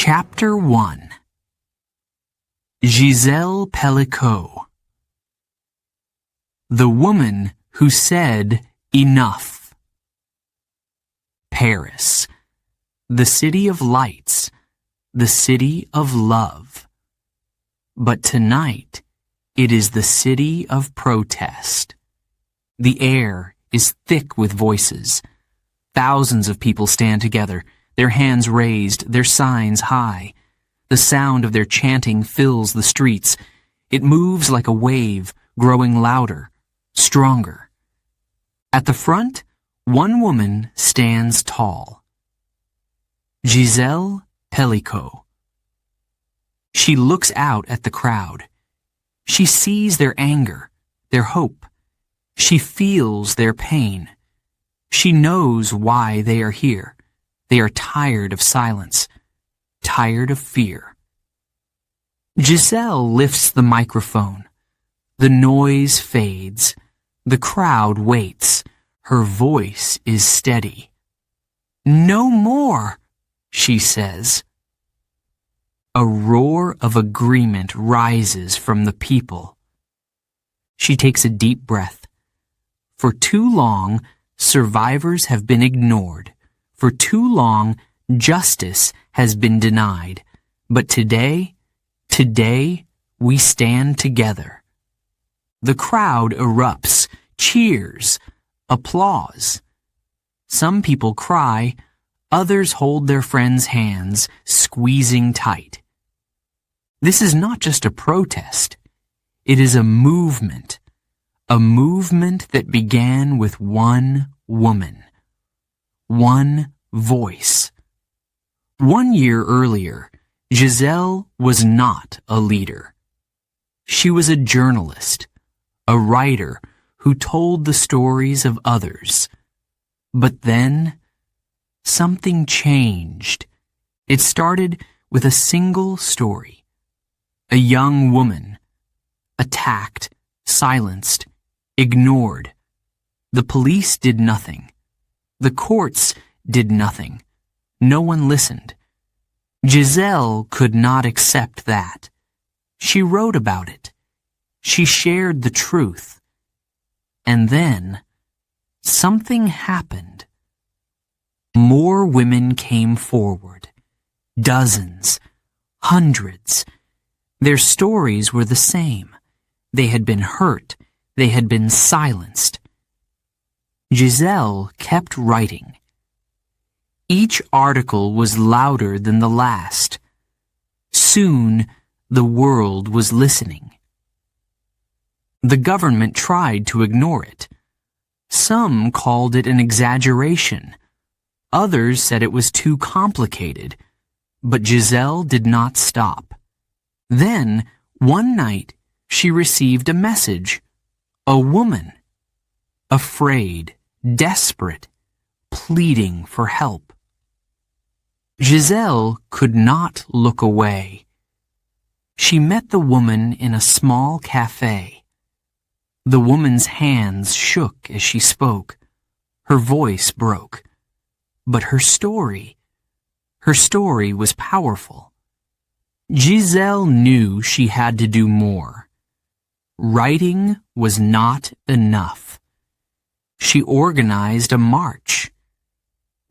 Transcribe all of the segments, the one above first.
Chapter 1. Gisèle Pelicot. The woman who said enough. Paris, the city of lights, the city of love. But tonight, it is the city of protest. The air is thick with voices. Thousands of people stand together, their hands raised, their signs high. The sound of their chanting fills the streets. It moves like a wave, growing louder, stronger. At the front, one woman stands tall. Gisèle Pelicot. She looks out at the crowd. She sees their anger, their hope. She feels their pain. She knows why they are here. They are tired of silence, tired of fear. Gisèle lifts the microphone. The noise fades. The crowd waits. Her voice is steady. "No more," she says. A roar of agreement rises from the people. She takes a deep breath. For too long, survivors have been ignored. For too long, justice has been denied. But today, we stand together. The crowd erupts, cheers, applause. Some people cry, others hold their friends' hands, squeezing tight. This is not just a protest. It is a movement that began with one woman. One voice. 1 year earlier, Gisèle was not a leader. She was a journalist, a writer who told the stories of others. But then, something changed. It started with a single story. A young woman, attacked, silenced, ignored. The police did nothing. The courts did nothing. No one listened. Gisèle could not accept that. She wrote about it. She shared the truth. And then, something happened. More women came forward. Dozens. Hundreds. Their stories were the same. They had been hurt. They had been silenced. Gisèle kept writing. Each article was louder than the last. Soon, the world was listening. The government tried to ignore it. Some called it an exaggeration. Others said it was too complicated. But Gisèle did not stop. Then, one night, she received a message. A woman. Afraid, desperate, pleading for help. Gisèle could not look away. She met the woman in a small cafe. The woman's hands shook as she spoke. Her voice broke. But her story was powerful. Gisèle knew she had to do more. Writing was not enough. She organized a march.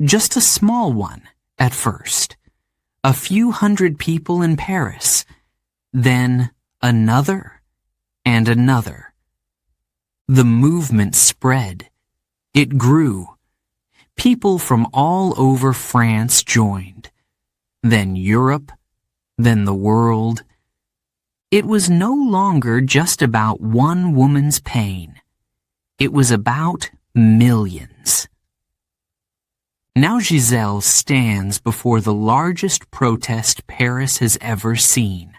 Just a small one, at first. A few hundred people in Paris. Then another and another. The movement spread. It grew. People from all over France joined. Then Europe, then the world. It was no longer just about one woman's pain. It was about millions. Now Gisèle stands before the largest protest Paris has ever seen.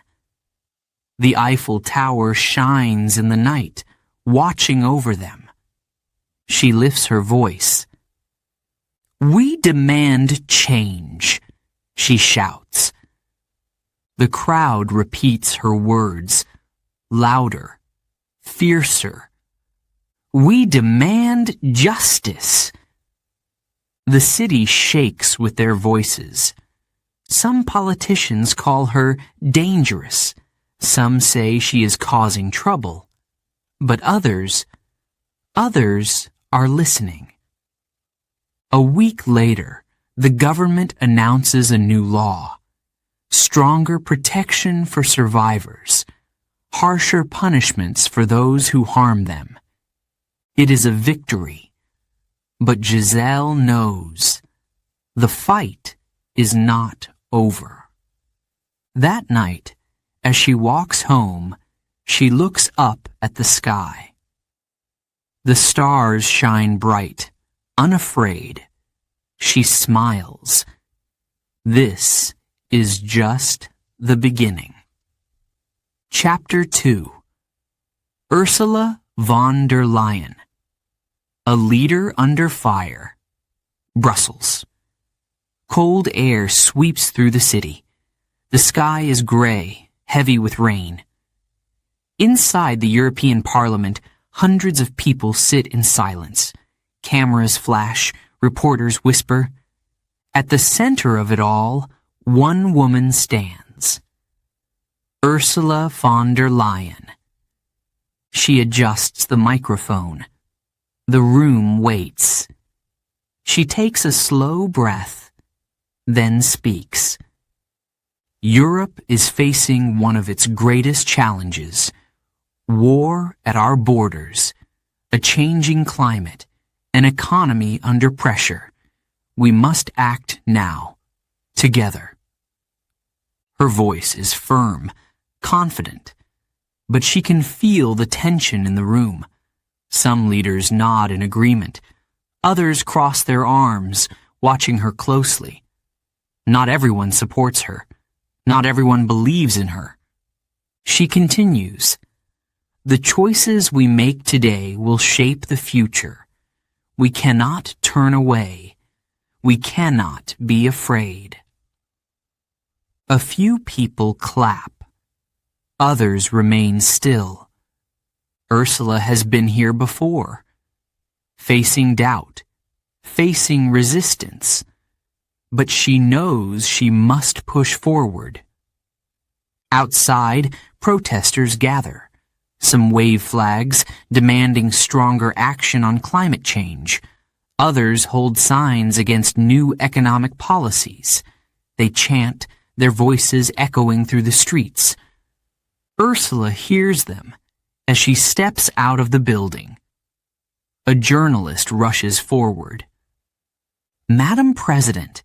The Eiffel Tower shines in the night, watching over them. She lifts her voice. "We demand change," she shouts. The crowd repeats her words, louder, fiercer. "We demand justice." The city shakes with their voices. Some politicians call her dangerous. Some say she is causing trouble. But others are listening. A week later, the government announces a new law. Stronger protection for survivors. Harsher punishments for those who harm them. It is a victory. But Gisèle knows the fight is not over. That night, as she walks home, she looks up at the sky. The stars shine bright, unafraid. She smiles. This is just the beginning. Chapter 2. Ursula von der Leyen. A leader under fire. Brussels. Cold air sweeps through the city. The sky is gray, heavy with rain. Inside the European Parliament, hundreds of people sit in silence. Cameras flash, reporters whisper. At the center of it all, one woman stands. Ursula von der Leyen. She adjusts the microphone. The room waits. She takes a slow breath, then speaks. Europe is facing one of its greatest challenges. War at our borders, a changing climate, an economy under pressure. We must act now, together. Her voice is firm, confident, but she can feel the tension in the room. Some leaders nod in agreement. Others cross their arms, watching her closely. Not everyone supports her. Not everyone believes in her. She continues. The choices we make today will shape the future. We cannot turn away. We cannot be afraid. A few people clap. Others remain still. Ursula has been here before. Facing doubt. Facing resistance. But she knows she must push forward. Outside, protesters gather. Some wave flags demanding stronger action on climate change. Others hold signs against new economic policies. They chant, their voices echoing through the streets. Ursula hears them as she steps out of the building. A journalist rushes forward. Madam President,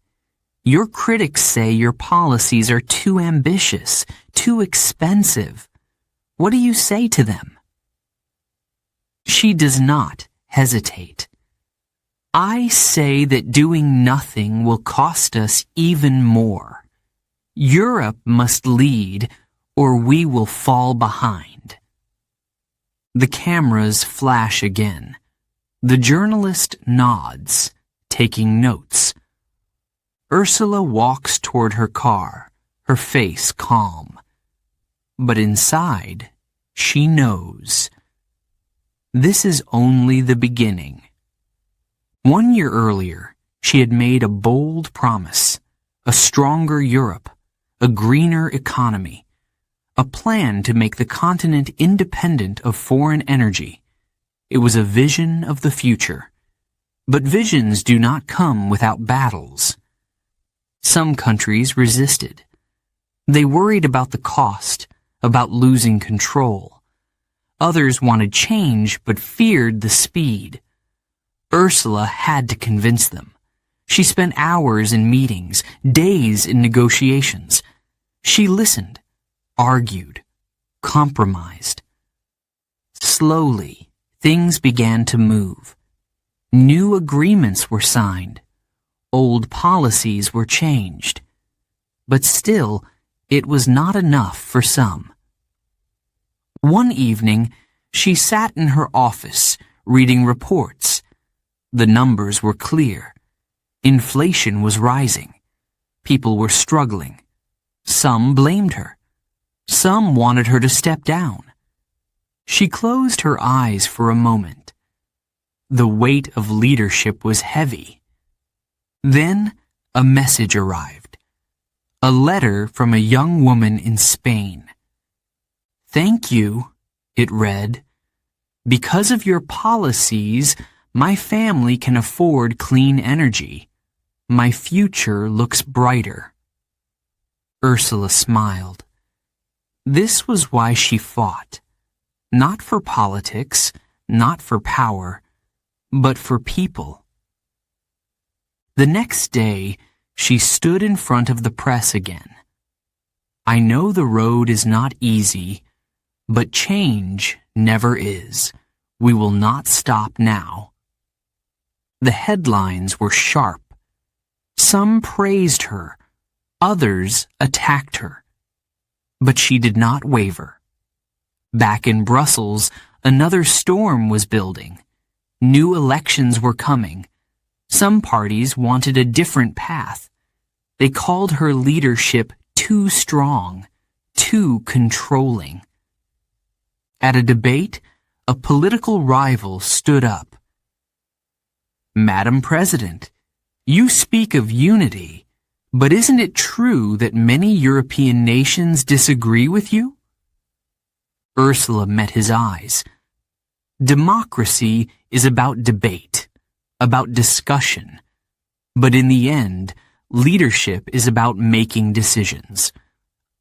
your critics say your policies are too ambitious, too expensive. What do you say to them? She does not hesitate. I say that doing nothing will cost us even more. Europe must lead, or we will fall behind. The cameras flash again. The journalist nods, taking notes. Ursula walks toward her car, her face calm. But inside, she knows. This is only the beginning. 1 year earlier, she had made a bold promise. A stronger Europe, a greener economy, a plan to make the continent independent of foreign energy. It was a vision of the future. But visions do not come without battles. Some countries resisted. They worried about the cost, about losing control. Others wanted change but feared the speed. Ursula had to convince them. She spent hours in meetings, days in negotiations. She listened, argued, compromised. Slowly, things began to move. New agreements were signed. Old policies were changed. But still, it was not enough for some. One evening, she sat in her office, reading reports. The numbers were clear. Inflation was rising. People were struggling. Some blamed her. Some wanted her to step down. She closed her eyes for a moment. The weight of leadership was heavy. Then a message arrived. A letter from a young woman in Spain. "Thank you," it read. "Because of your policies, my family can afford clean energy. My future looks brighter." Ursula smiled. This was why she fought. Not for politics, not for power, but for people. The next day, she stood in front of the press again. "I know the road is not easy, but change never is. We will not stop now." The headlines were sharp. Some praised her, others attacked her. But she did not waver. Back in Brussels, another storm was building. New elections were coming. Some parties wanted a different path. They called her leadership too strong, too controlling. At a debate, a political rival stood up. "Madam President, you speak of unity, but isn't it true that many European nations disagree with you?" Ursula met his eyes. Democracy is about debate, about discussion. But in the end, leadership is about making decisions.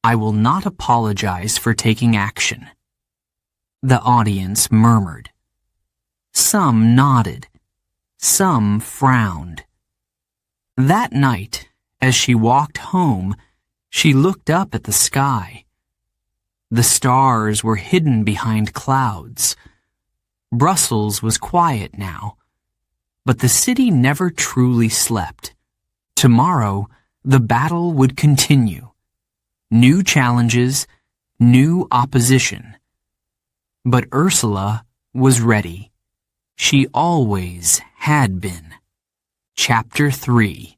I will not apologize for taking action. The audience murmured. Some nodded. Some frowned. That night, as she walked home, she looked up at the sky. The stars were hidden behind clouds. Brussels was quiet now, but the city never truly slept. Tomorrow, the battle would continue. New challenges, new opposition. But Ursula was ready. She always had been. Chapter 3.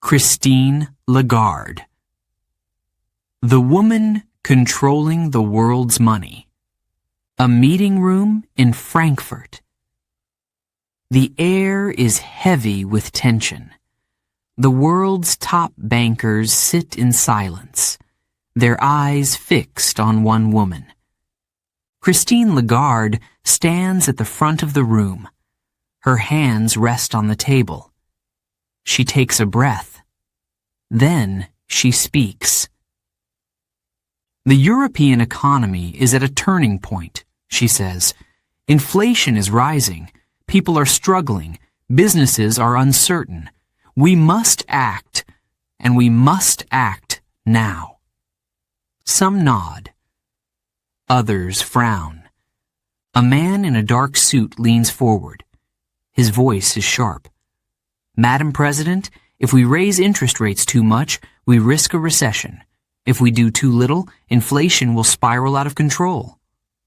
Christine Lagarde. The woman controlling the world's money. A meeting room in Frankfurt. The air is heavy with tension. The world's top bankers sit in silence, their eyes fixed on one woman. Christine Lagarde stands at the front of the room. Her hands rest on the table. She takes a breath. Then she speaks. The European economy is at a turning point, she says. Inflation is rising. People are struggling. Businesses are uncertain. We must act, and we must act now. Some nod. Others frown. A man in a dark suit leans forward. His voice is sharp. Madam President, if we raise interest rates too much, we risk a recession. If we do too little, inflation will spiral out of control.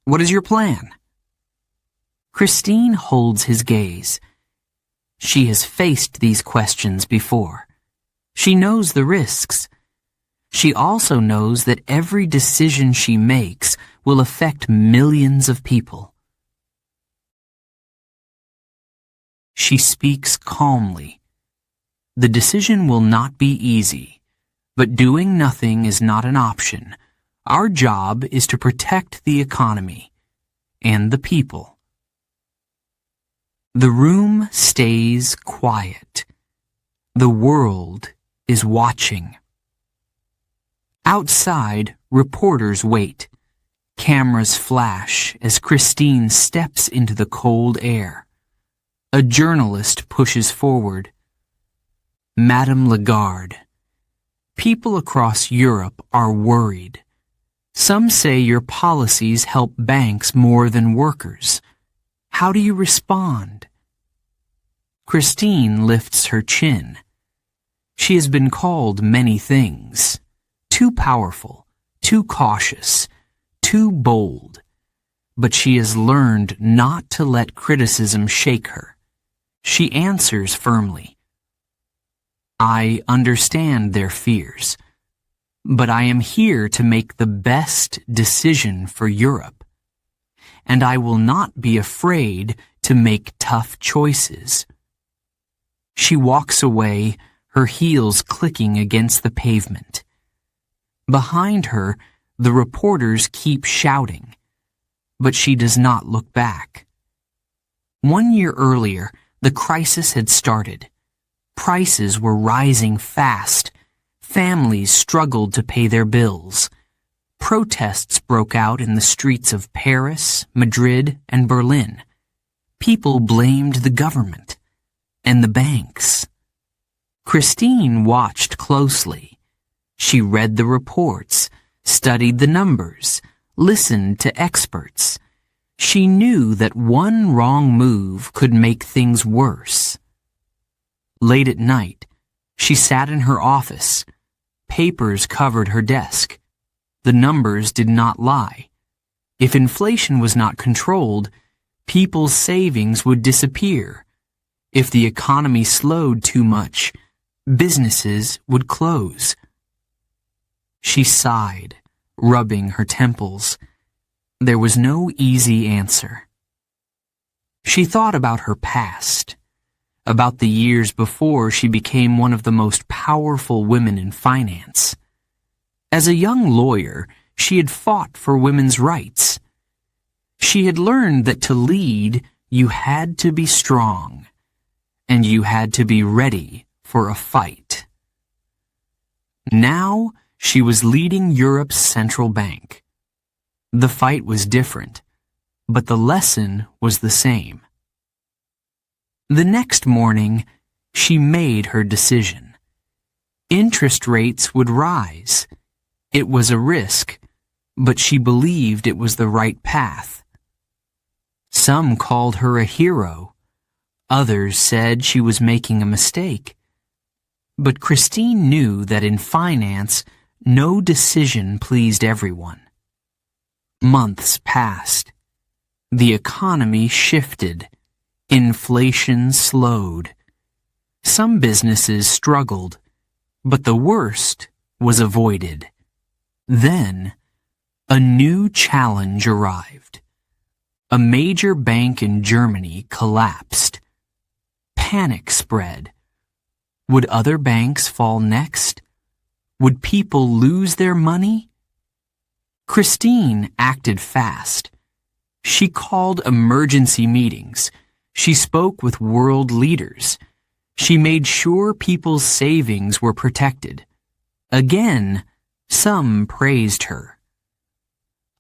What is your plan? Christine holds his gaze. She has faced these questions before. She knows the risks. She also knows that every decision she makes will affect millions of people. She speaks calmly. The decision will not be easy. But doing nothing is not an option. Our job is to protect the economy and the people. The room stays quiet. The world is watching. Outside, reporters wait. Cameras flash as Christine steps into the cold air. A journalist pushes forward. Madame Lagarde. People across Europe are worried. Some say your policies help banks more than workers. How do you respond? Christine lifts her chin. She has been called many things. Too powerful, too cautious, too bold. But she has learned not to let criticism shake her. She answers firmly. I understand their fears, but I am here to make the best decision for Europe. And I will not be afraid to make tough choices. She walks away, her heels clicking against the pavement. Behind her, the reporters keep shouting, but she does not look back. 1 year earlier, the crisis had started. Prices were rising fast. Families struggled to pay their bills. Protests broke out in the streets of Paris, Madrid, and Berlin. People blamed the government and the banks. Christine watched closely. She read the reports, studied the numbers, listened to experts. She knew that one wrong move could make things worse. Late at night, she sat in her office. Papers covered her desk. The numbers did not lie. If inflation was not controlled, people's savings would disappear. If the economy slowed too much, businesses would close. She sighed, rubbing her temples. There was no easy answer. She thought about her past, about the years before she became one of the most powerful women in finance. As a young lawyer, she had fought for women's rights. She had learned that to lead, you had to be strong, and you had to be ready for a fight. Now, she was leading Europe's central bank. The fight was different, but the lesson was the same. The next morning, she made her decision. Interest rates would rise. It was a risk, but she believed it was the right path. Some called her a hero. Others said she was making a mistake. But Christine knew that in finance, no decision pleased everyone. Months passed. The economy shifted. Inflation slowed. Some businesses struggled, but the worst was avoided. Then, a new challenge arrived. A major bank in Germany collapsed. Panic spread. Would other banks fall next? Would people lose their money? Christine acted fast. She called emergency meetings. She spoke with world leaders. She made sure people's savings were protected. Again, some praised her.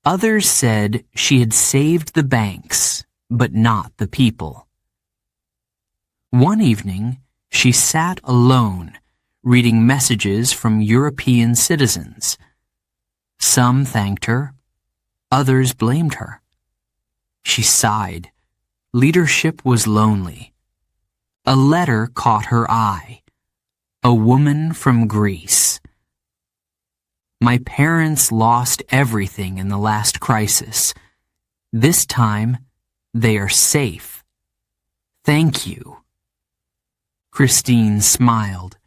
Others said she had saved the banks, but not the people. One evening, she sat alone, reading messages from European citizens. Some thanked her, others blamed her. She sighed. Leadership was lonely. A letter caught her eye. A woman from Greece. My parents lost everything in the last crisis. This time, they are safe. Thank you. Christine smiled.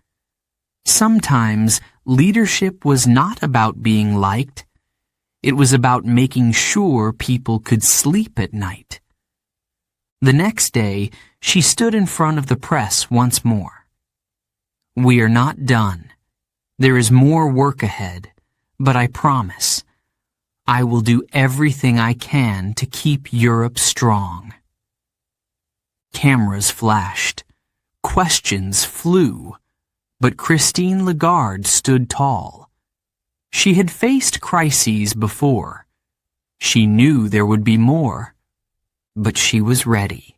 Sometimes leadership was not about being liked. It was about making sure people could sleep at night. The next day, she stood in front of the press once more. We are not done. There is more work ahead, but I promise, I will do everything I can to keep Europe strong. Cameras flashed. Questions flew. But Christine Lagarde stood tall. She had faced crises before. She knew there would be more. But she was ready.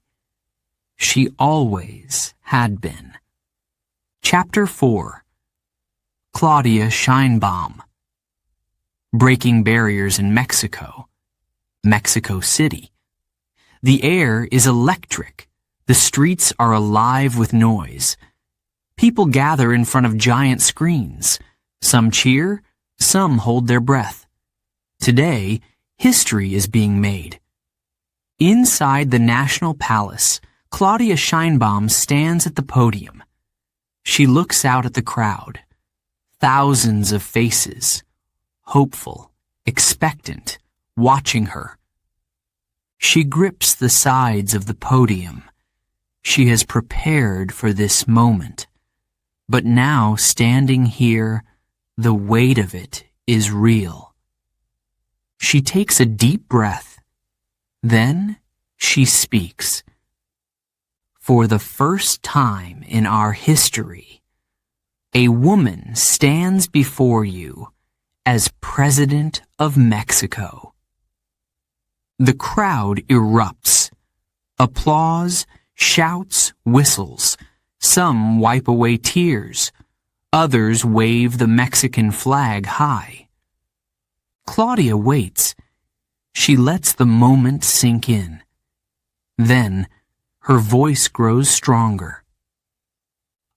She always had been. Chapter 4. Claudia Sheinbaum. Breaking barriers in Mexico. Mexico City. The air is electric. The streets are alive with noise. People gather in front of giant screens. Some cheer, some hold their breath. Today, history is being made. Inside the National Palace, Claudia Sheinbaum stands at the podium. She looks out at the crowd. Thousands of faces, hopeful, expectant, watching her. She grips the sides of the podium. She has prepared for this moment. But now, standing here, the weight of it is real. She takes a deep breath. Then she speaks. For the first time in our history, a woman stands before you as President of Mexico. The crowd erupts. Applause, shouts, whistles. Some wipe away tears. Others wave the Mexican flag high. Claudia waits. She lets the moment sink in. Then, her voice grows stronger.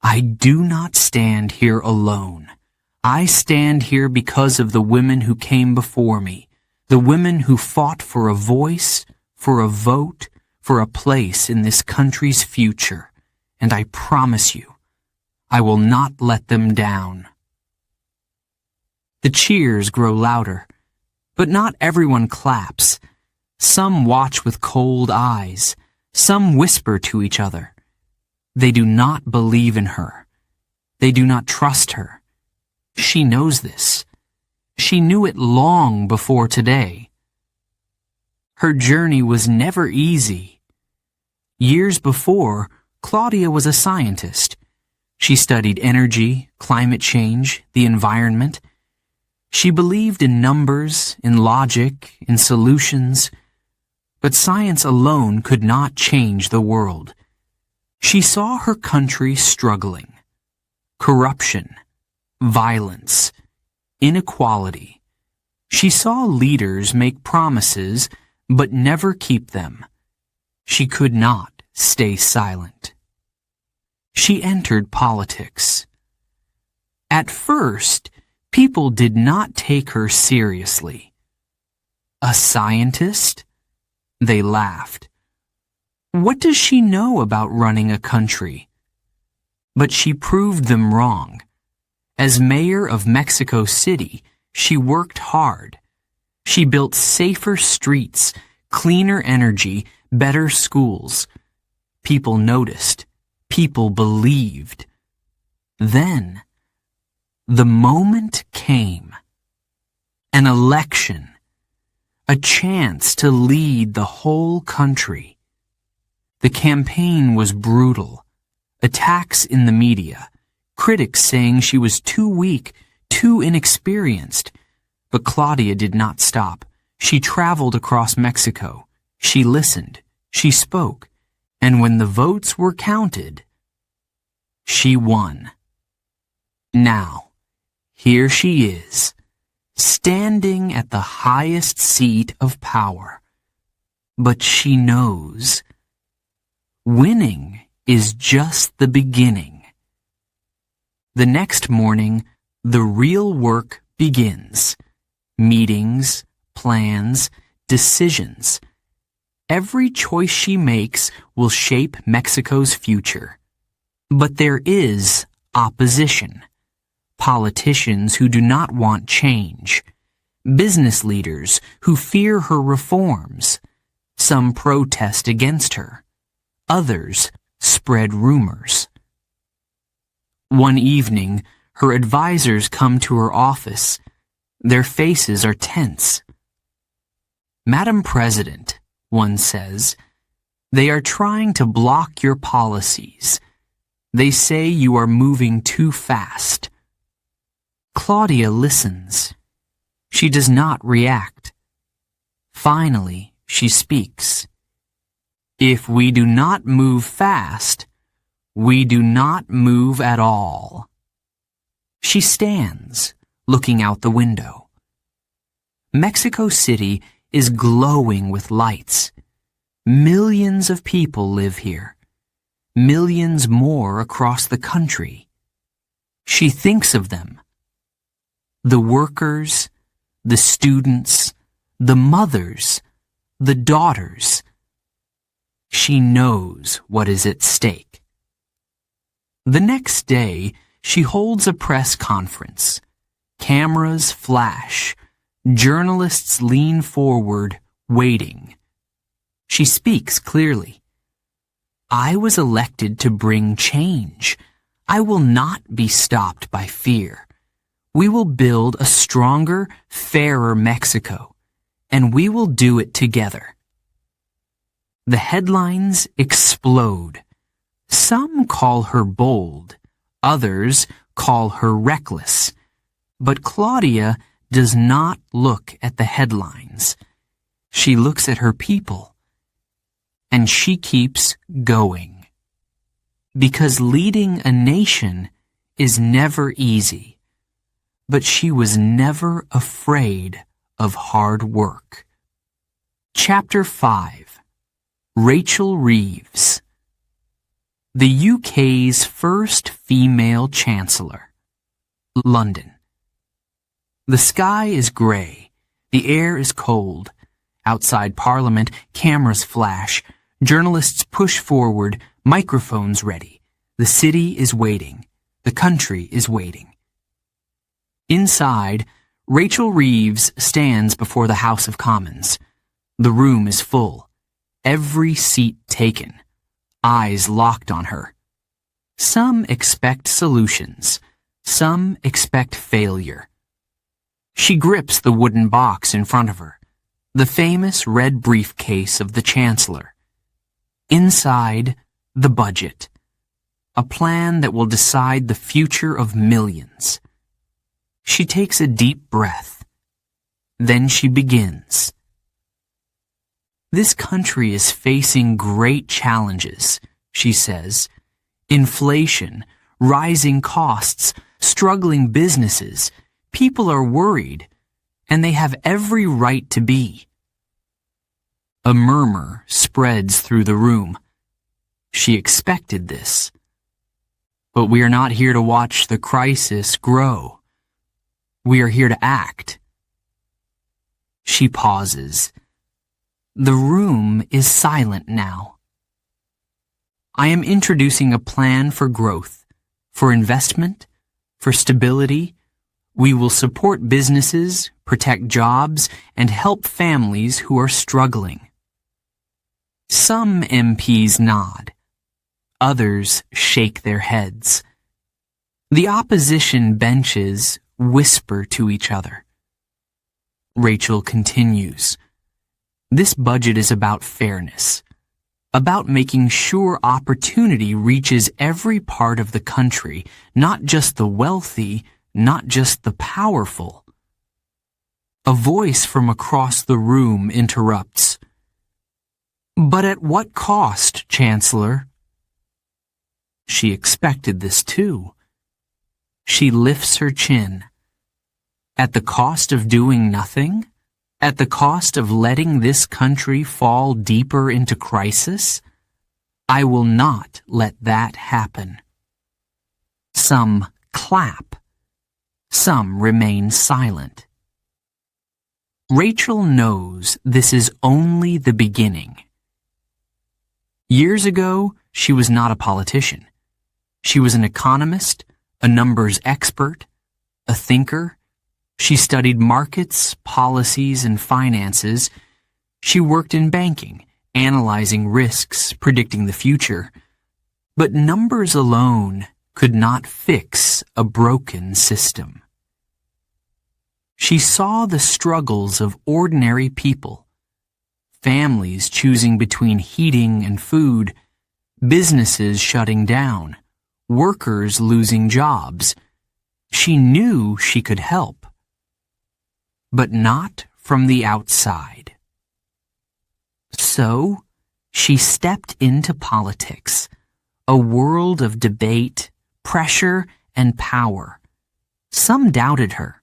I do not stand here alone. I stand here because of the women who came before me, the women who fought for a voice, for a vote, for a place in this country's future, and I promise you, I will not let them down. The cheers grow louder, but not everyone claps. Some watch with cold eyes. Some whisper to each other. They do not believe in her. They do not trust her. She knows this. She knew it long before today. Her journey was never easy. Years before, Claudia was a scientist. She studied energy, climate change, the environment. She believed in numbers, in logic, in solutions. But science alone could not change the world. She saw her country struggling. Corruption, violence, inequality. She saw leaders make promises but never keep them. She could not stay silent. She entered politics. At first, people did not take her seriously. A scientist? They laughed. What does she know about running a country? But she proved them wrong. As mayor of Mexico City, she worked hard. She built safer streets, cleaner energy, better schools. People noticed. People believed. Then, the moment came. An election. A chance to lead the whole country. The campaign was brutal. Attacks in the media. Critics saying she was too weak, too inexperienced. But Claudia did not stop. She traveled across Mexico. She listened. She spoke. And when the votes were counted, she won. Now, here she is, standing at the highest seat of power. But she knows winning is just the beginning. The next morning, the real work begins. Meetings, plans, decisions. Every choice she makes will shape Mexico's future. But there is opposition. Politicians who do not want change. Business leaders who fear her reforms. Some protest against her. Others spread rumors. One evening, her advisors come to her office. Their faces are tense. Madam President, one says, they are trying to block your policies. They say you are moving too fast. Claudia listens. She does not react. Finally, she speaks. If we do not move fast, we do not move at all. She stands, looking out the window. Mexico City is glowing with lights. Millions of people live here. Millions more across the country. She thinks of them. The workers, the students, the mothers, the daughters. She knows what is at stake. The next day, she holds a press conference. Cameras flash. Journalists lean forward, waiting. She speaks clearly. I was elected to bring change. I will not be stopped by fear. We will build a stronger, fairer Mexico, and we will do it together. The headlines explode. Some call her bold, others call her reckless. But Claudia does not look at the headlines. She looks at her people, and she keeps going. Because leading a nation is never easy, but she was never afraid of hard work. Chapter 5. Rachel Reeves. The UK's first female Chancellor. London. The sky is grey. The air is cold. Outside Parliament, cameras flash. Journalists push forward, microphones ready. The city is waiting. The country is waiting. Inside, Rachel Reeves stands before the House of Commons. The room is full. Every seat taken. Eyes locked on her. Some expect solutions. Some expect failure. She grips the wooden box in front of her, the famous red briefcase of the Chancellor. Inside, the budget. A plan that will decide the future of millions. She takes a deep breath. Then she begins. This country is facing great challenges, she says. Inflation, rising costs, struggling businesses. People are worried, and they have every right to be. A murmur spreads through the room. She expected this. But we are not here to watch the crisis grow. We are here to act. She pauses. The room is silent now. I am introducing a plan for growth, for investment, for stability. We will support businesses, protect jobs, and help families who are struggling. Some MPs nod. Others shake their heads. The opposition benches whisper to each other. Rachel continues. This budget is about fairness, about making sure opportunity reaches every part of the country, not just the wealthy, not just the powerful. A voice from across the room interrupts. But at what cost, Chancellor? She expected this too. She lifts her chin. At the cost of doing nothing? At the cost of letting this country fall deeper into crisis? I will not let that happen. Some clap. Some remain silent. Rachel knows this is only the beginning. Years ago, she was not a politician. She was an economist, a numbers expert, a thinker. She studied markets, policies, and finances. She worked in banking, analyzing risks, predicting the future. But numbers alone could not fix a broken system. She saw the struggles of ordinary people, families choosing between heating and food, businesses shutting down, workers losing jobs. She knew she could help, but not from the outside. So, she stepped into politics, a world of debate, pressure, and power. Some doubted her.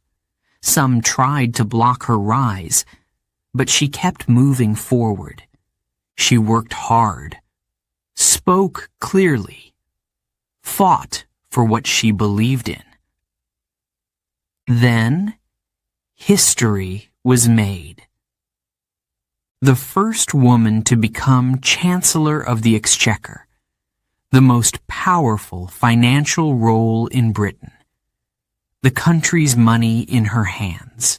Some tried to block her rise, but she kept moving forward. She worked hard, spoke clearly, fought for what she believed in. Then, history was made. The first woman to become Chancellor of the Exchequer, the most powerful financial role in Britain. The country's money in her hands.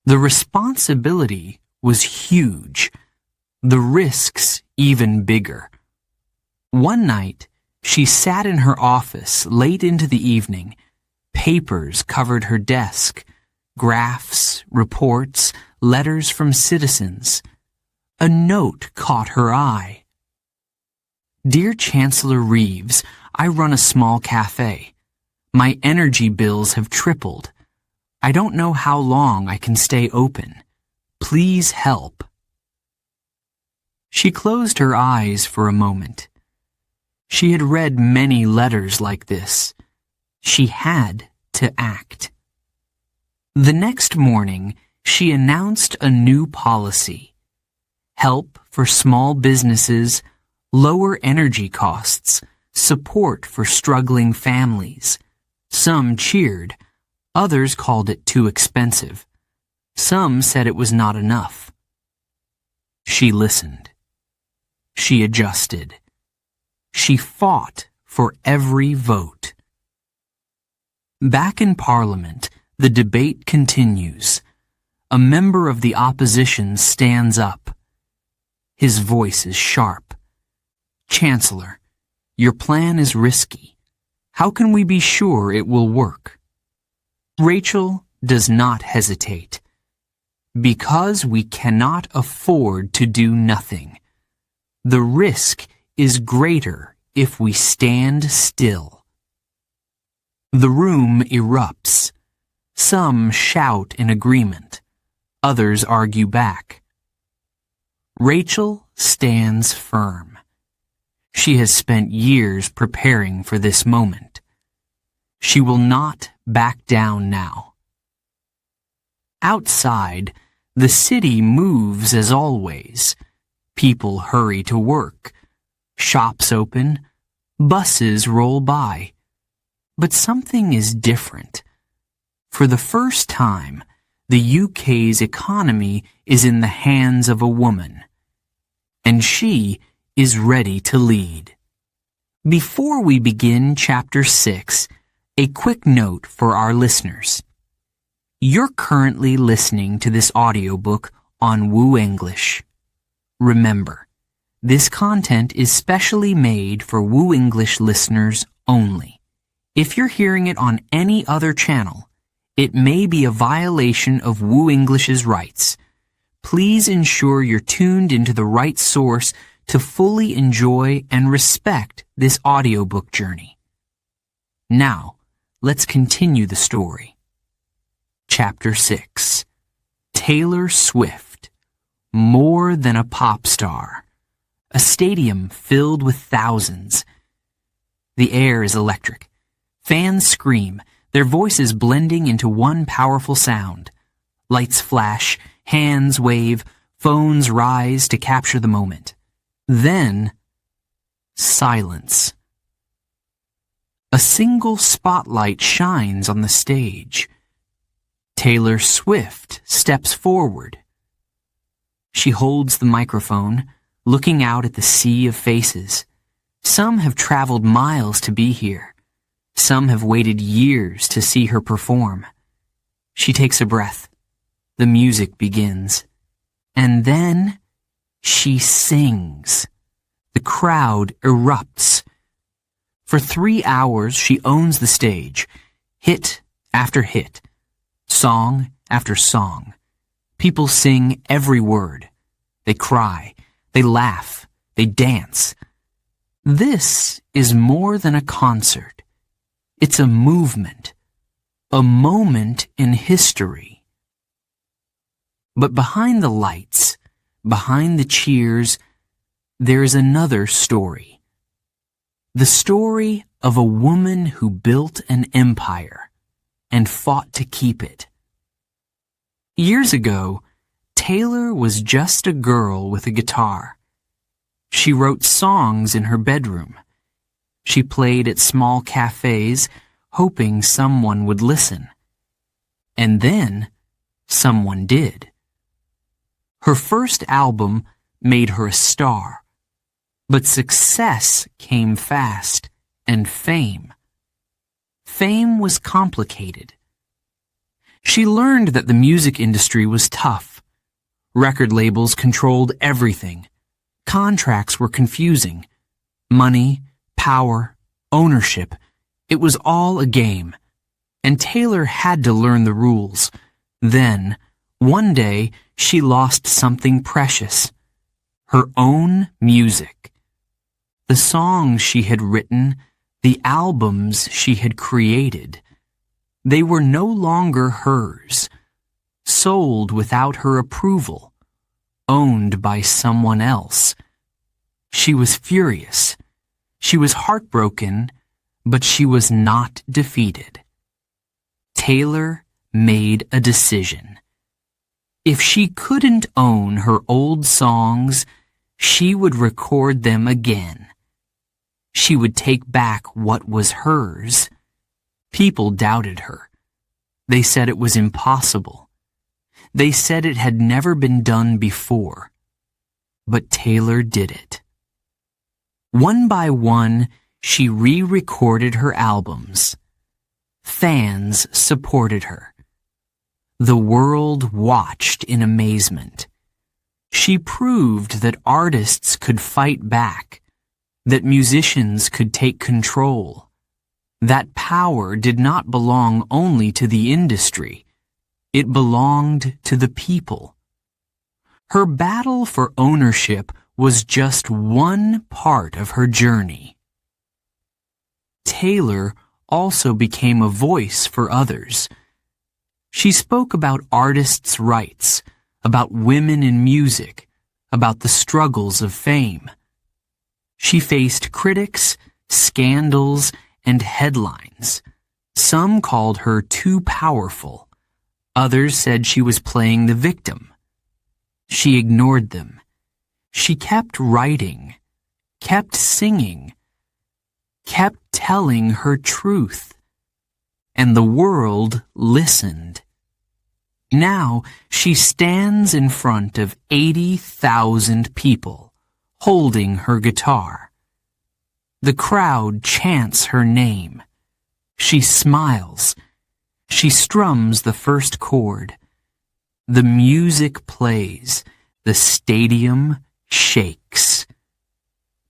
The responsibility was huge, the risks even bigger. One night, she sat in her office late into the evening, Papers covered her desk, graphs, reports, letters from citizens. A note caught her eye. Dear Chancellor Reeves, I run a small cafe. My energy bills have tripled. I don't know how long I can stay open. Please help. She closed her eyes for a moment. She had read many letters like this. She had to act. The next morning, she announced a new policy. Help for small businesses, lower energy costs, support for struggling families. Some cheered. Others called it too expensive. Some said it was not enough. She listened. She adjusted. She fought for every vote. Back in Parliament, the debate continues. A member of the opposition stands up. His voice is sharp. Chancellor, your plan is risky. How can we be sure it will work? Rachel does not hesitate. Because we cannot afford to do nothing. The risk is greater if we stand still. The room erupts. Some shout in agreement. Others argue back. Rachel stands firm. She has spent years preparing for this moment. She will not back down now. Outside, the city moves as always. People hurry to work. Shops open. Buses roll by. But something is different. For the first time, the UK's economy is in the hands of a woman. And she is ready to lead. Before we begin Chapter 6, a quick note for our listeners. You're currently listening to this audiobook on Woo English. Remember, this content is specially made for Woo English listeners only. If you're hearing it on any other channel, it may be a violation of Woo English's rights. Please ensure you're tuned into the right source to fully enjoy and respect this audiobook journey. Now, let's continue the story. Chapter 6. Taylor Swift. More than a pop star. A stadium filled with thousands. The air is electric. Fans scream, their voices blending into one powerful sound. Lights flash, hands wave, phones rise to capture the moment. Then, silence. A single spotlight shines on the stage. Taylor Swift steps forward. She holds the microphone, looking out at the sea of faces. Some have traveled miles to be here. Some have waited years to see her perform. She takes a breath. The music begins. And then she sings. The crowd erupts. For 3 hours, she owns the stage, hit after hit, song after song. People sing every word. They cry, they laugh, they dance. This is more than a concert. It's a movement, a moment in history. But behind the lights, behind the cheers, there is another story. The story of a woman who built an empire and fought to keep it. Years ago, Taylor was just a girl with a guitar. She wrote songs in her bedroom. She played at small cafes, hoping someone would listen. And then, someone did. Her first album made her a star. But success came fast, and fame. Fame was complicated. She learned that the music industry was tough. Record labels controlled everything. Contracts were confusing. Money, power, ownership, it was all a game. and Taylor had to learn the rules. Then, one day, she lost something precious. Her own music. The songs she had written, the albums she had created. They were no longer hers, sold without her approval, owned by someone else. She was furious. She was heartbroken, but she was not defeated. Taylor made a decision. If she couldn't own her old songs, she would record them again. She would take back what was hers. People doubted her. They said it was impossible. They said it had never been done before. But Taylor did it. One by one, she re-recorded her albums. Fans supported her. The world watched in amazement. She proved that artists could fight back, that musicians could take control. That power did not belong only to the industry. It belonged to the people. Her battle for ownership was just one part of her journey. Taylor also became a voice for others. She spoke about artists' rights, about women in music, about the struggles of fame. She faced critics, scandals, and headlines. Some called her too powerful. Others said she was playing the victim. She ignored them. She kept writing, kept singing, kept telling her truth. And the world listened. Now she stands in front of 80,000 people, holding her guitar. The crowd chants her name. She smiles. She strums the first chord. The music plays. The stadium shakes.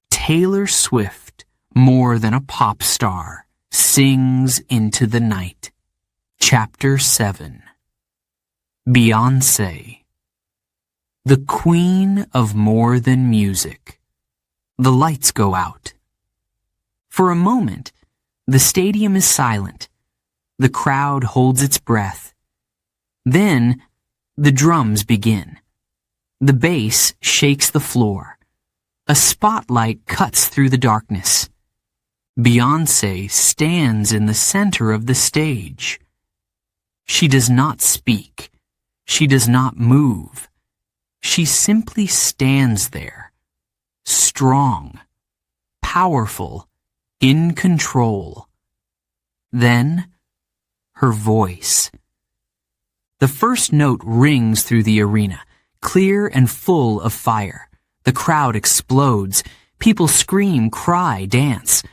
Taylor Swift, more than a pop star, sings into the night. Chapter 7. Beyoncé. The queen of more than music. The lights go out. For a moment, the stadium is silent. The crowd holds its breath. Then, the drums begin. The bass shakes the floor. A spotlight cuts through the darkness. Beyoncé stands in the center of the stage. She does not speak. She does not move. She simply stands there, strong, powerful, in control. Then, her voice. The first note rings through the arena, clear and full of fire. The crowd explodes. People scream, cry, dance.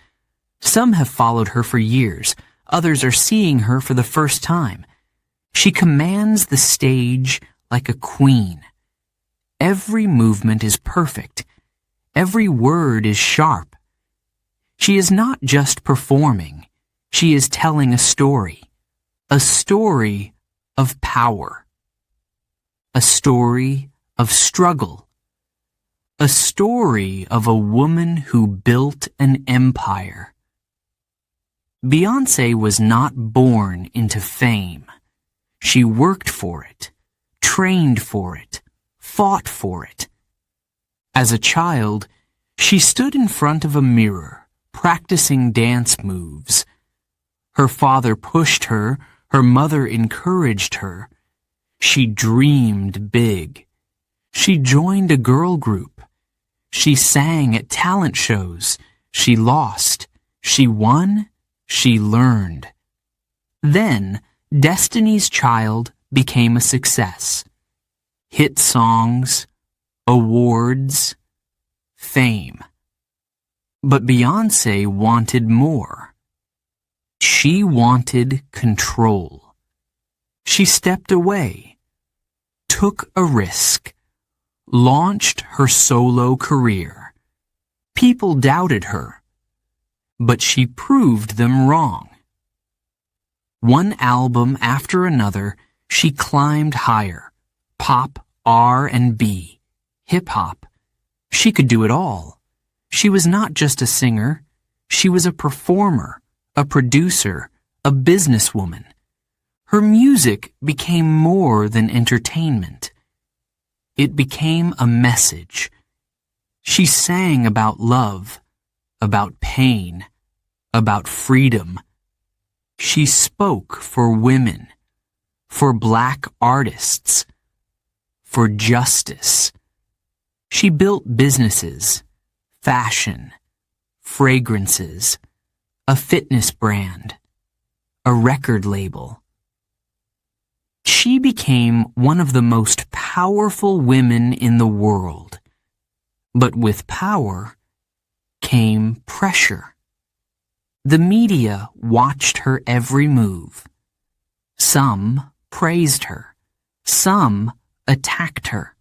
Some have followed her for years. Others are seeing her for the first time. She commands the stage like a queen. Every movement is perfect. Every word is sharp. She is not just performing. She is telling a story of power, a story of struggle, a story of a woman who built an empire. Beyoncé was not born into fame. She worked for it, trained for it, fought for it. As a child, she stood in front of a mirror, practicing dance moves. Her father pushed her, her mother encouraged her. She dreamed big. She joined a girl group. She sang at talent shows. She lost. She won. She learned. Then, Destiny's Child became a success. Hit songs, awards, fame. But Beyoncé wanted more. She wanted control. She stepped away, took a risk, launched her solo career. People doubted her, but she proved them wrong. One album after another, she climbed higher. Pop, R&B, hip-hop. She could do it all. She was not just a singer. She was a performer, a producer, a businesswoman. Her music became more than entertainment. It became a message. She sang about love, about pain, about freedom. She spoke for women, for Black artists, for justice. She built businesses, fashion, fragrances, a fitness brand, a record label. She became one of the most powerful women in the world. But with power came pressure. The media watched her every move. Some praised her. Some attacked her.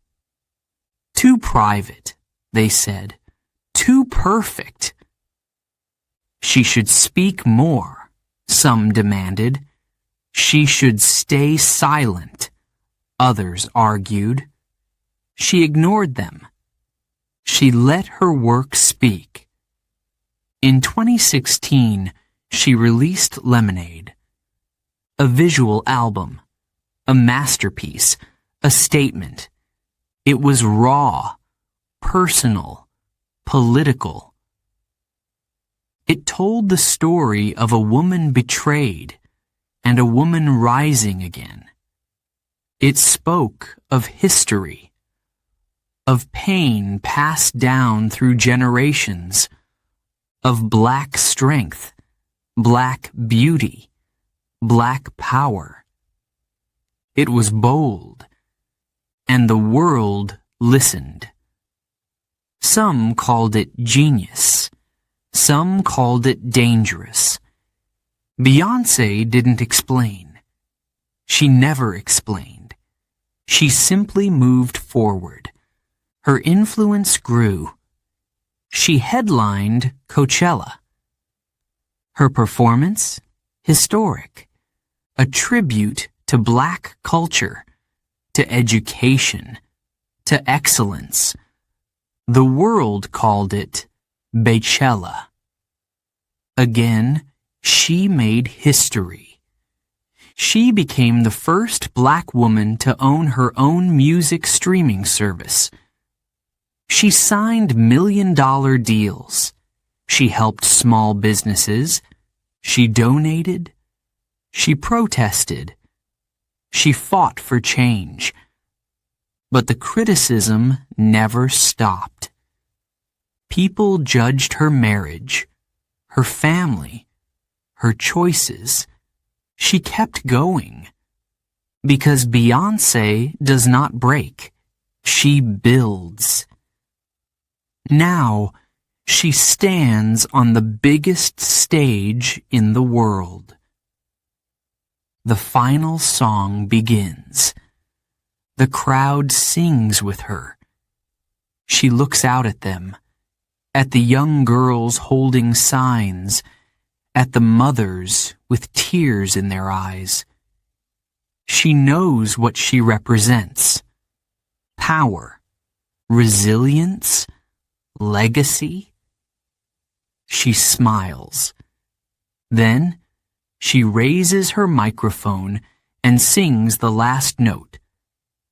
Too private, they said. Too perfect. She should speak more, some demanded. She should stay silent, others argued. She ignored them. She let her work speak. In 2016, she released Lemonade, a visual album, a masterpiece, a statement. It was raw, personal, political. It told the story of a woman betrayed and a woman rising again. It spoke of history, of pain passed down through generations, of Black strength, Black beauty, Black power. It was bold, and the world listened. Some called it genius. Some called it dangerous. Beyoncé didn't explain. She never explained. She simply moved forward. Her influence grew. She headlined Coachella. Her performance? Historic. A tribute to Black culture, to education, to excellence. The world called it Beychella. Again, she made history. She became the first Black woman to own her own music streaming service. She signed million-dollar deals. She helped small businesses. She donated. She protested. She fought for change. But the criticism never stopped. People judged her marriage, her family, her choices. She kept going. Because Beyoncé does not break. She builds. Now, she stands on the biggest stage in the world. The final song begins. The crowd sings with her. She looks out at them, at the young girls holding signs, at the mothers with tears in their eyes. She knows what she represents. Power, resilience, legacy. She smiles. Then she raises her microphone and sings the last note.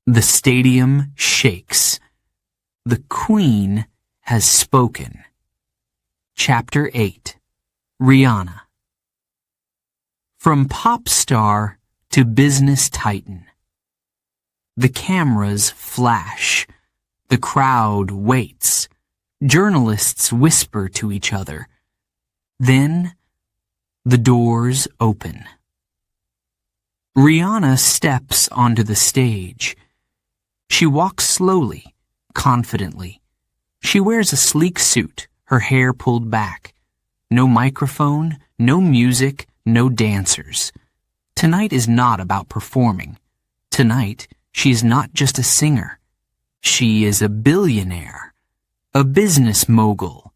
The stadium shakes. The Queen has spoken. Chapter 8. Rihanna. From pop star to business titan. The cameras flash. The crowd waits. Journalists whisper to each other. Then, the doors open. Rihanna steps onto the stage. She walks slowly, confidently. She wears a sleek suit, her hair pulled back. No microphone, no music, no dancers. Tonight is not about performing. Tonight, she is not just a singer. She is a billionaire, a business mogul,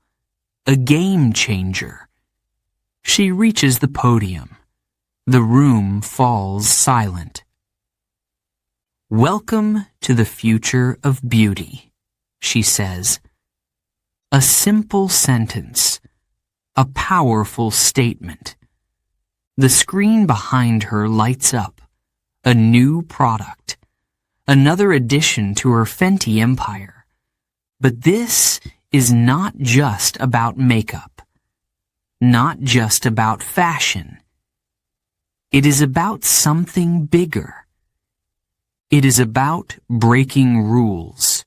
a game changer. She reaches the podium. The room falls silent. "Welcome to the future of beauty," she says. A simple sentence, a powerful statement. The screen behind her lights up. A new product. Another addition to her Fenty empire. But this is not just about makeup. Not just about fashion. It is about something bigger. It is about breaking rules,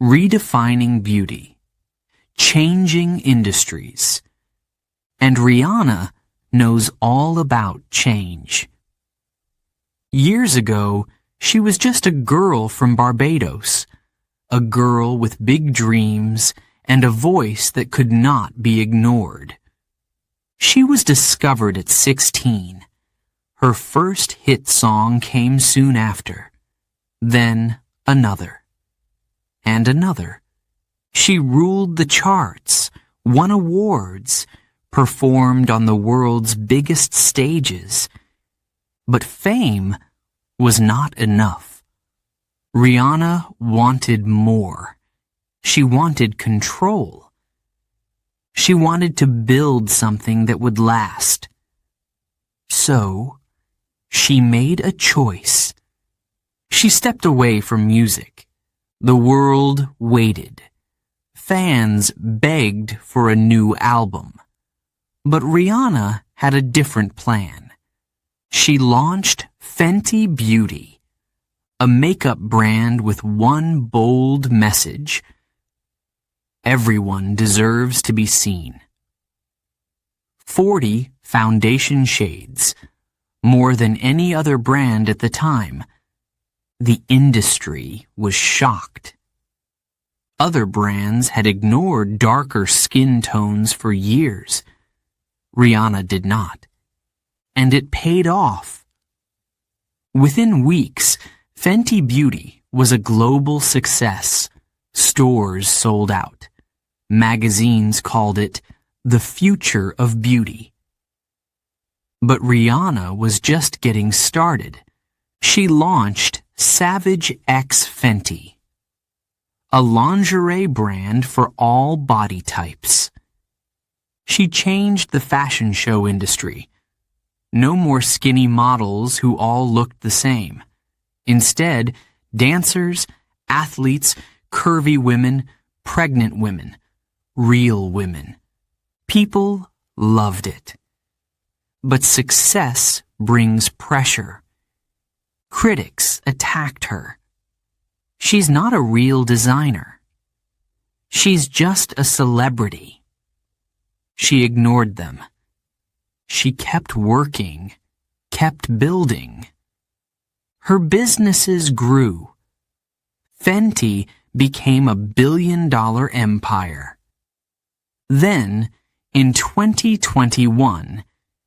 redefining beauty, changing industries. And Rihanna knows all about change. Years ago, she was just a girl from Barbados, a girl with big dreams and a voice that could not be ignored. She was discovered at 16. Her first hit song came soon after. Then another. And another. She ruled the charts, won awards, performed on the world's biggest stages. But fame was not enough. Rihanna wanted more. She wanted control. She wanted to build something that would last. So, she made a choice. She stepped away from music. The world waited. Fans begged for a new album. But Rihanna had a different plan. She launched Fenty Beauty, a makeup brand with one bold message. Everyone deserves to be seen. 40 foundation shades, more than any other brand at the time. The industry was shocked. Other brands had ignored darker skin tones for years. Rihanna did not. And it paid off. Within weeks, Fenty Beauty was a global success. Stores sold out. Magazines called it the future of beauty. But Rihanna was just getting started. She launched Savage X Fenty, a lingerie brand for all body types. She changed the fashion show industry. No more skinny models who all looked the same. Instead, dancers, athletes, curvy women, pregnant women, real women. People loved it. But success brings pressure. Critics attacked her. She's not a real designer. She's just a celebrity. She ignored them. She kept working, kept building. Her businesses grew. Fenty became a billion-dollar empire. Then, in 2021,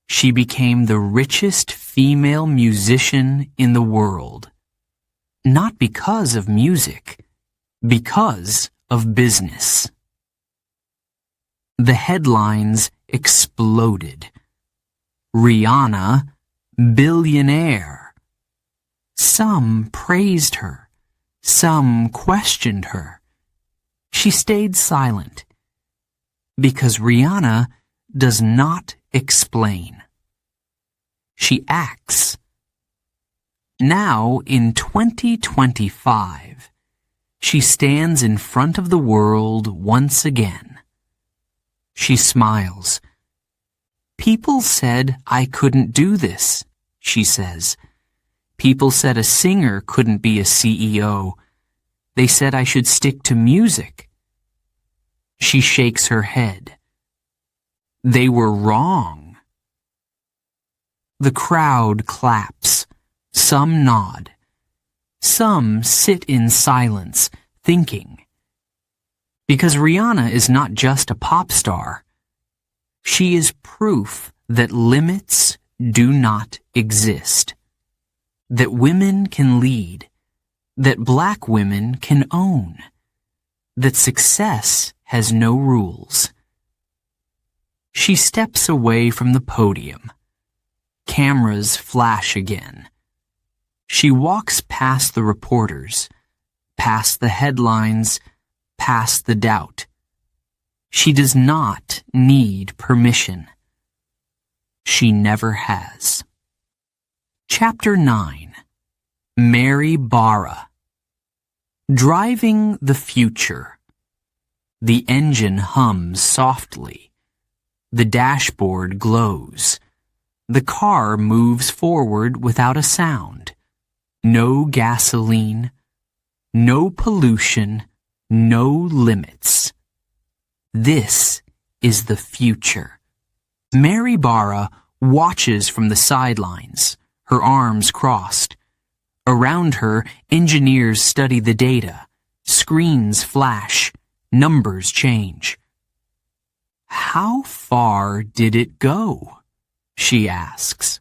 she became the richest female musician in the world. Not because of music, because of business. The headlines exploded. Rihanna, billionaire. Some praised her. Some questioned her. She stayed silent. Because Rihanna does not explain. She acts. Now, in 2025, she stands in front of the world once again. She smiles. People said I couldn't do this, she says. People said a singer couldn't be a CEO. They said I should stick to music. She shakes her head. They were wrong. The crowd claps. Some nod. Some sit in silence, thinking. Because Rihanna is not just a pop star. She is proof that limits do not exist. That women can lead. That black women can own. That success has no rules. She steps away from the podium. cameras flash again. She walks past the reporters, past the headlines, past the doubt. She does not need permission. She never has. Chapter 9. Mary Barra. Driving the future. The engine hums softly. The dashboard glows. The car moves forward without a sound. No gasoline, no pollution, no limits. This is the future. Mary Barra watches from the sidelines, her arms crossed. Around her, engineers study the data. Screens flash, numbers change. How far did it go? She asks.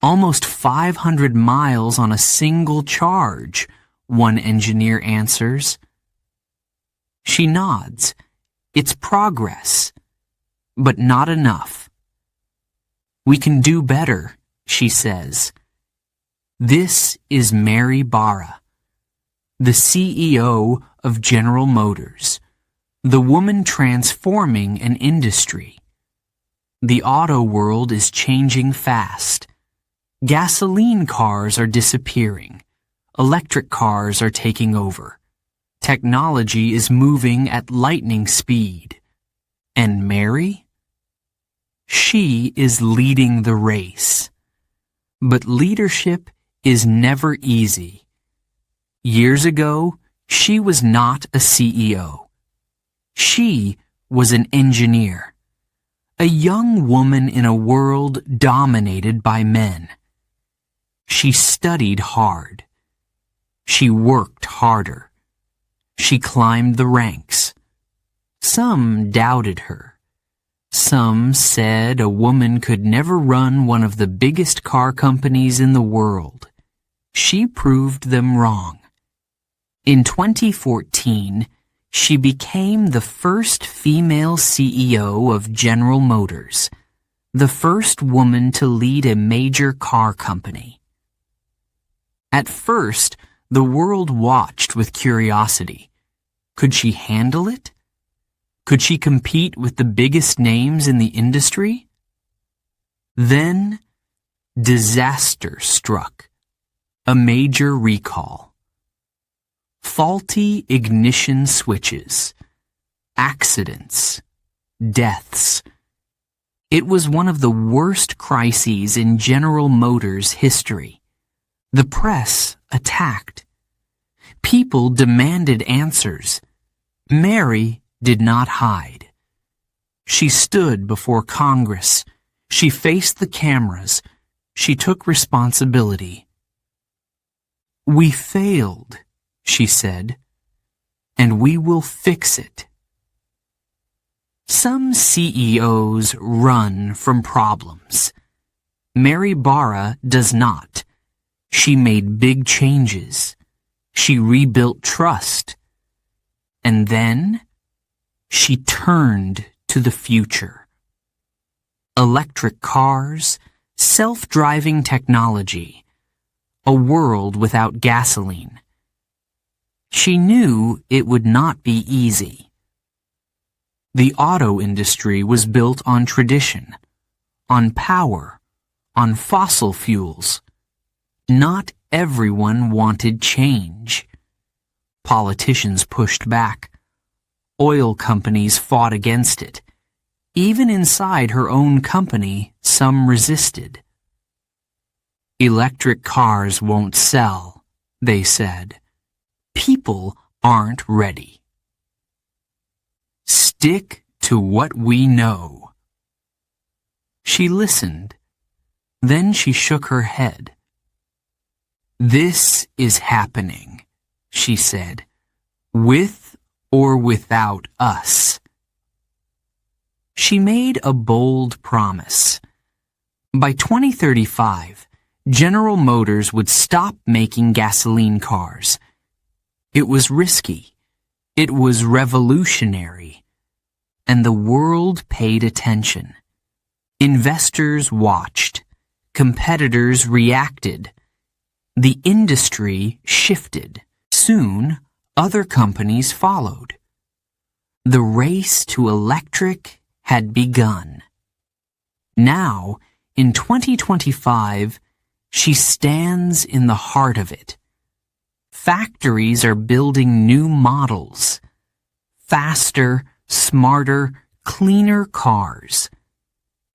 Almost 500 miles on a single charge, one engineer answers. She nods. It's progress, but not enough. We can do better, she says. This is Mary Barra, the CEO of General Motors, the woman transforming an industry. The auto world is changing fast. Gasoline cars are disappearing. Electric cars are taking over. Technology is moving at lightning speed. And Mary? She is leading the race. But leadership is never easy. Years ago, she was not a CEO. She was an engineer. A young woman in a world dominated by men. She studied hard. She worked harder. She climbed the ranks. Some doubted her. Some said a woman could never run one of the biggest car companies in the world. She proved them wrong. In 2014, she became the first female CEO of General Motors, the first woman to lead a major car company. At first, the world watched with curiosity. Could she handle it? Could she compete with the biggest names in the industry? Then, disaster struck. A major recall. Faulty ignition switches. Accidents. Deaths. It was one of the worst crises in General Motors' history. The press attacked. People demanded answers. Mary did not hide. She stood before Congress. She faced the cameras. She took responsibility. We failed, she said, and we will fix it. Some CEOs run from problems. Mary Barra does not. She made big changes. She rebuilt trust. And then she turned to the future. Electric cars, self-driving technology, a world without gasoline. She knew it would not be easy. The auto industry was built on tradition, on power, on fossil fuels. Not everyone wanted change. Politicians pushed back. Oil companies fought against it. Even inside her own company, some resisted. Electric cars won't sell, they said. People aren't ready. Stick to what we know. She listened. Then she shook her head. This is happening, she said, with or without us. She made a bold promise. By 2035, General Motors would stop making gasoline cars. It was risky. It was revolutionary. And the world paid attention. Investors watched. Competitors reacted. The industry shifted. Soon, other companies followed. The race to electric had begun. Now, in 2025, she stands in the heart of it. Factories are building new models. Faster, smarter, cleaner cars.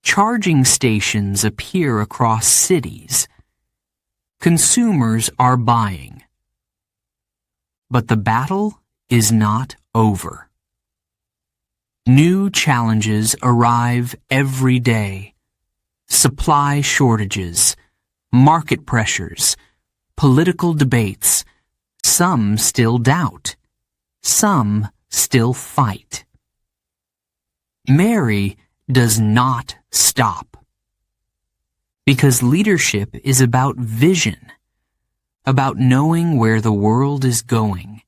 Charging stations appear across cities. Consumers are buying. But the battle is not over. New challenges arrive every day. Supply shortages, market pressures, political debates. Some still doubt. Some still fight. Mary does not stop. Because leadership is about vision, about knowing where the world is going,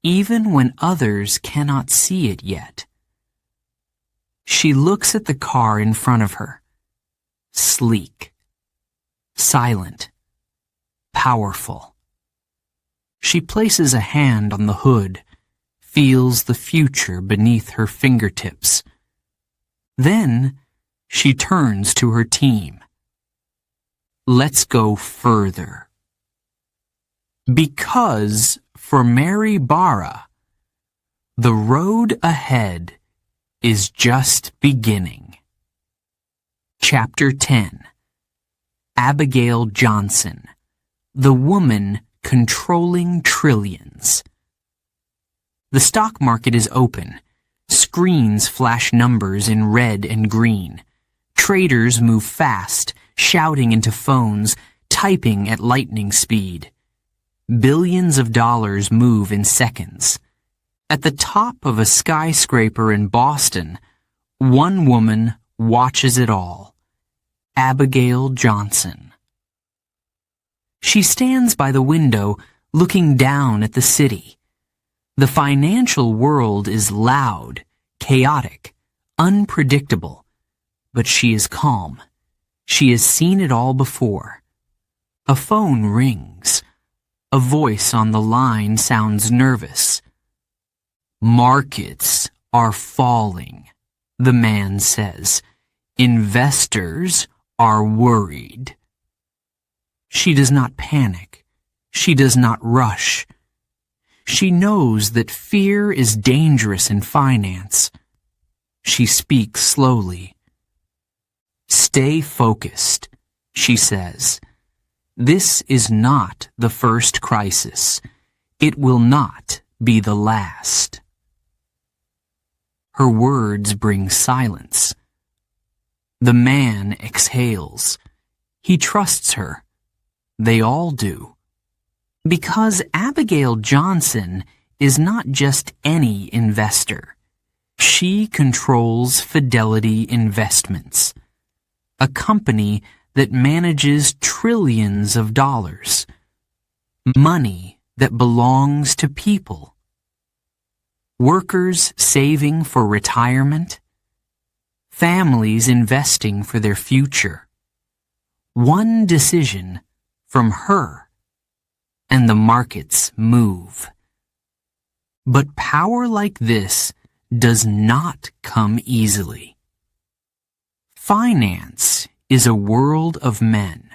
even when others cannot see it yet. She looks at the car in front of her, sleek, silent, powerful. She places a hand on the hood, feels the future beneath her fingertips. Then she turns to her team. Let's go further. Because for Mary Barra, the road ahead is just beginning. Chapter 10. Abigail Johnson, the woman controlling trillions. The stock market is open. Screens flash numbers in red and green. Traders move fast, shouting into phones, typing at lightning speed. Billions of dollars move in seconds. At the top of a skyscraper in Boston, one woman watches it all. Abigail Johnson. She stands by the window, looking down at the city. The financial world is loud, chaotic, unpredictable, but she is calm. She has seen it all before. A phone rings. A voice on the line sounds nervous. Markets are falling, the man says. Investors are worried. She does not panic. She does not rush. She knows that fear is dangerous in finance. She speaks slowly. Stay focused, she says. This is not the first crisis. It will not be the last. Her words bring silence. The man exhales. He trusts her. They all do. Because Abigail Johnson is not just any investor. She controls Fidelity Investments, a company that manages trillions of dollars, money that belongs to people. Workers saving for retirement, families investing for their future. One decision from her, and the markets move. But power like this does not come easily. Finance is a world of men.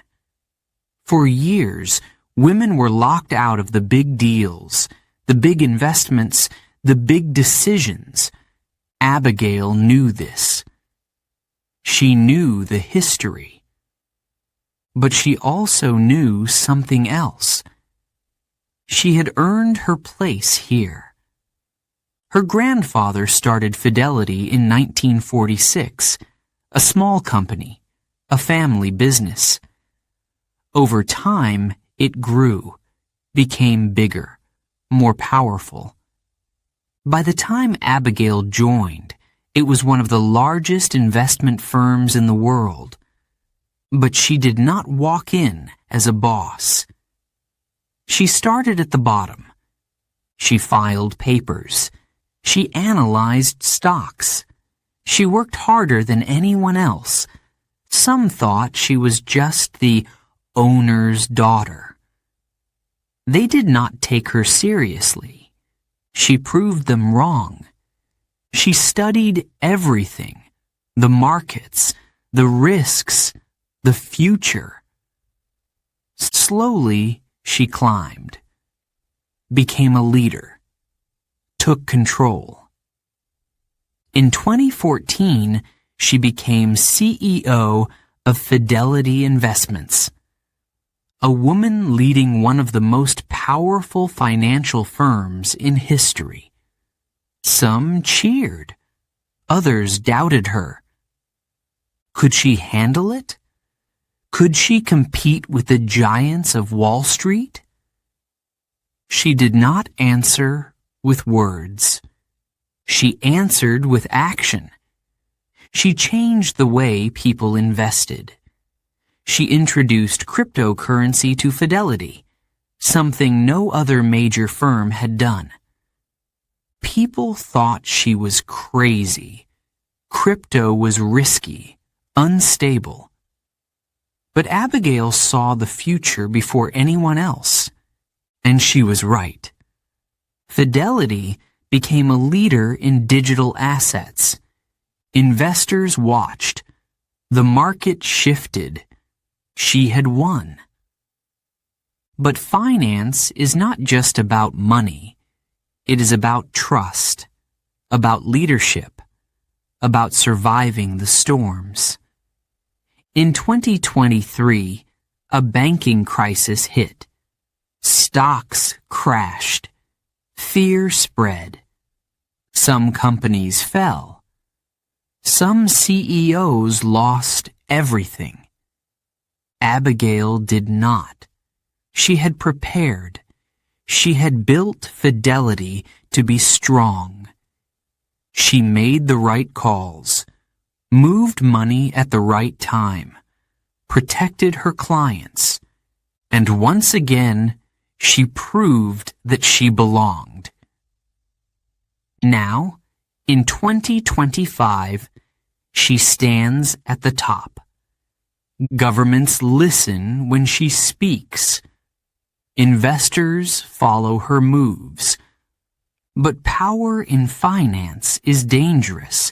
For years, women were locked out of the big deals, the big investments, the big decisions. Abigail knew this. She knew the history. But she also knew something else. She had earned her place here. Her grandfather started Fidelity in 1946, a small company, a family business. Over time, it grew, became bigger, more powerful. By the time Abigail joined, it was one of the largest investment firms in the world. But she did not walk in as a boss. She started at the bottom. She filed papers. She analyzed stocks. She worked harder than anyone else. Some thought she was just the owner's daughter. They did not take her seriously. She proved them wrong. She studied everything, the markets, the risks, the future. Slowly, she climbed, became a leader, took control. In 2014, she became CEO of Fidelity Investments, a woman leading one of the most powerful financial firms in history. Some cheered, others doubted her. Could she handle it? Could she compete with the giants of Wall Street? She did not answer with words. She answered with action. She changed the way people invested. She introduced cryptocurrency to Fidelity, something no other major firm had done. People thought she was crazy. Crypto was risky, unstable. But Abigail saw the future before anyone else, and she was right. Fidelity became a leader in digital assets. Investors watched. The market shifted. She had won. But finance is not just about money. It is about trust, about leadership, about surviving the storms. In 2023, a banking crisis hit. Stocks crashed. Fear spread. Some companies fell. Some CEOs lost everything. Abigail did not. She had prepared. She had built Fidelity to be strong. She made the right calls, moved money at the right time, protected her clients, and once again, she proved that she belonged. Now, in 2025, she stands at the top. Governments listen when she speaks. Investors follow her moves. But power in finance is dangerous.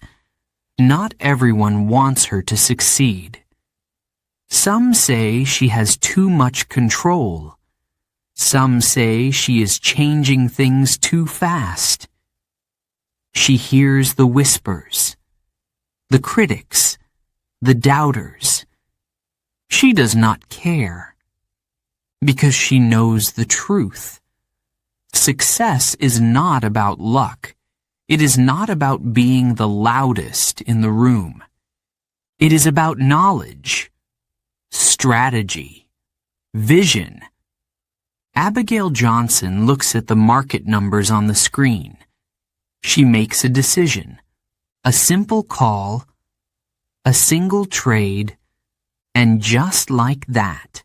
Not everyone wants her to succeed. Some say she has too much control. Some say she is changing things too fast. She hears the whispers, the critics, the doubters. She does not care, because she knows the truth. Success is not about luck. It is not about being the loudest in the room. It is about knowledge, strategy, vision. Abigail Johnson looks at the market numbers on the screen. She makes a decision, a simple call, a single trade, and just like that,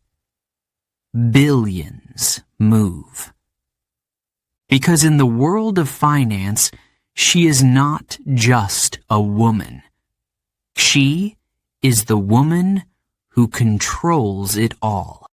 billions move. Because in the world of finance, she is not just a woman. She is the woman who controls it all.